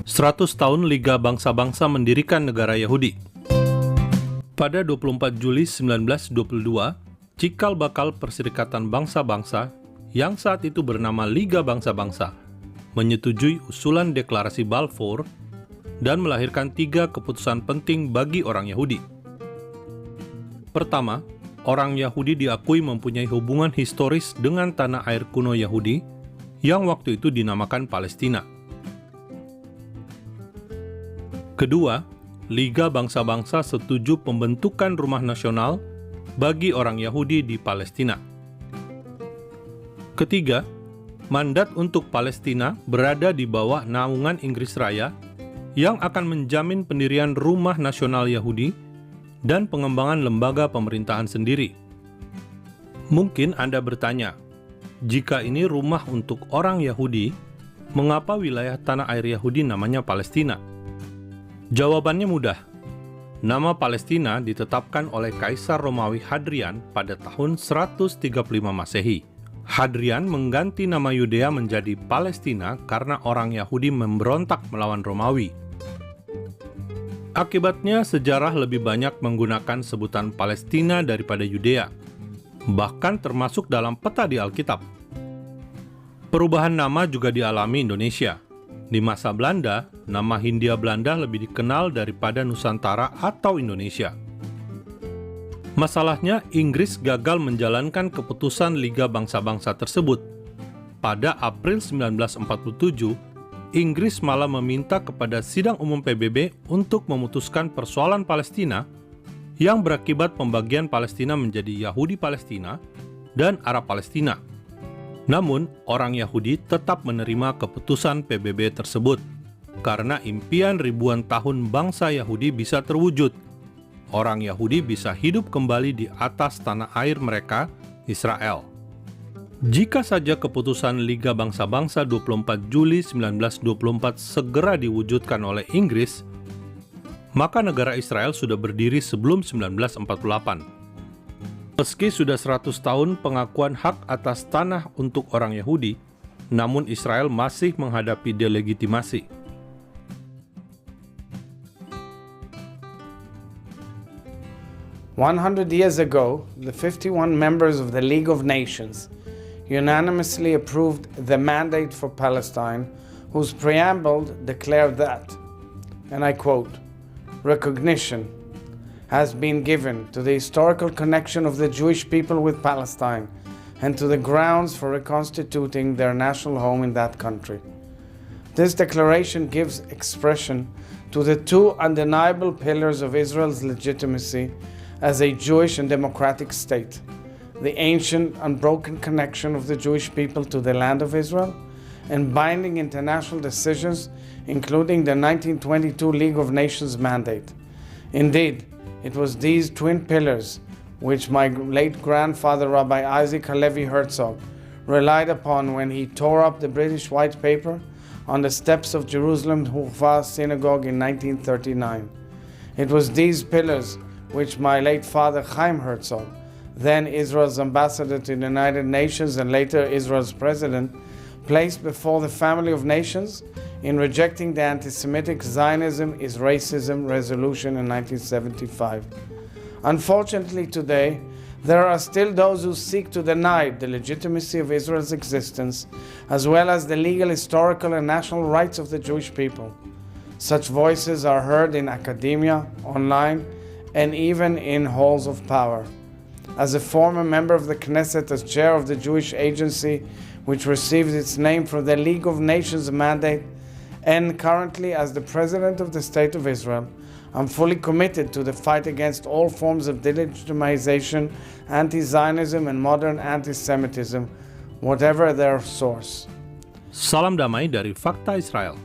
100 tahun Liga Bangsa-Bangsa mendirikan negara Yahudi. Pada 24 Juli 1922, cikal bakal Perserikatan Bangsa-Bangsa yang saat itu bernama Liga Bangsa-Bangsa menyetujui usulan Deklarasi Balfour dan melahirkan 3 keputusan penting bagi orang Yahudi. Pertama, orang Yahudi diakui mempunyai hubungan historis dengan tanah air kuno Yahudi yang waktu itu dinamakan Palestina. Kedua, Liga Bangsa-Bangsa setuju pembentukan rumah nasional bagi orang Yahudi di Palestina. Ketiga, mandat untuk Palestina berada di bawah naungan Inggris Raya yang akan menjamin pendirian rumah nasional Yahudi dan pengembangan lembaga pemerintahan sendiri. Mungkin Anda bertanya, jika ini rumah untuk orang Yahudi, mengapa wilayah tanah air Yahudi namanya Palestina? Jawabannya mudah. Nama Palestina ditetapkan oleh Kaisar Romawi Hadrian pada tahun 135 Masehi. Hadrian mengganti nama Yudea menjadi Palestina karena orang Yahudi memberontak melawan Romawi. Akibatnya, sejarah lebih banyak menggunakan sebutan Palestina daripada Yudea, bahkan termasuk dalam peta di Alkitab. Perubahan nama juga dialami Indonesia. Di masa Belanda, nama Hindia Belanda lebih dikenal daripada Nusantara atau Indonesia. Masalahnya, Inggris gagal menjalankan keputusan Liga Bangsa-Bangsa tersebut. Pada April 1947, Inggris malah meminta kepada Sidang Umum PBB untuk memutuskan persoalan Palestina yang berakibat pembagian Palestina menjadi Yahudi Palestina dan Arab Palestina. Namun, orang Yahudi tetap menerima keputusan PBB tersebut karena impian ribuan tahun bangsa Yahudi bisa terwujud. Orang Yahudi bisa hidup kembali di atas tanah air mereka, Israel. Jika saja keputusan Liga Bangsa-Bangsa 24 Juli 1924 segera diwujudkan oleh Inggris, maka negara Israel sudah berdiri sebelum 1948. Meski sudah 100 tahun pengakuan hak atas tanah untuk orang Yahudi, namun Israel masih menghadapi delegitimasi. "100 years ago, the 51 members of the League of Nations unanimously approved the mandate for Palestine, whose preamble declared that," and I quote, "recognition has been given to the historical connection of the Jewish people with Palestine and to the grounds for reconstituting their national home in that country. This declaration gives expression to the 2 undeniable pillars of Israel's legitimacy as a Jewish and democratic state: the ancient, unbroken connection of the Jewish people to the land of Israel, and binding international decisions, including the 1922 League of Nations mandate. Indeed, it was these twin pillars which my late grandfather, Rabbi Isaac Halevi Herzog, relied upon when he tore up the British White Paper on the steps of Jerusalem Hufah Synagogue in 1939. It was these pillars which my late father Chaim Herzog, then Israel's ambassador to the United Nations and later Israel's president, placed before the family of nations in rejecting the anti-Semitic Zionism is racism resolution in 1975. Unfortunately today, there are still those who seek to deny the legitimacy of Israel's existence, as well as the legal, historical, and national rights of the Jewish people. Such voices are heard in academia, online, and even in halls of power. As a former member of the Knesset, as chair of the Jewish Agency, which received its name from the League of Nations mandate, and currently as the President of the State of Israel, I'm fully committed to the fight against all forms of delegitimization, anti-Zionism, and modern anti-Semitism, whatever their source. Salam damai dari Fakta Israel.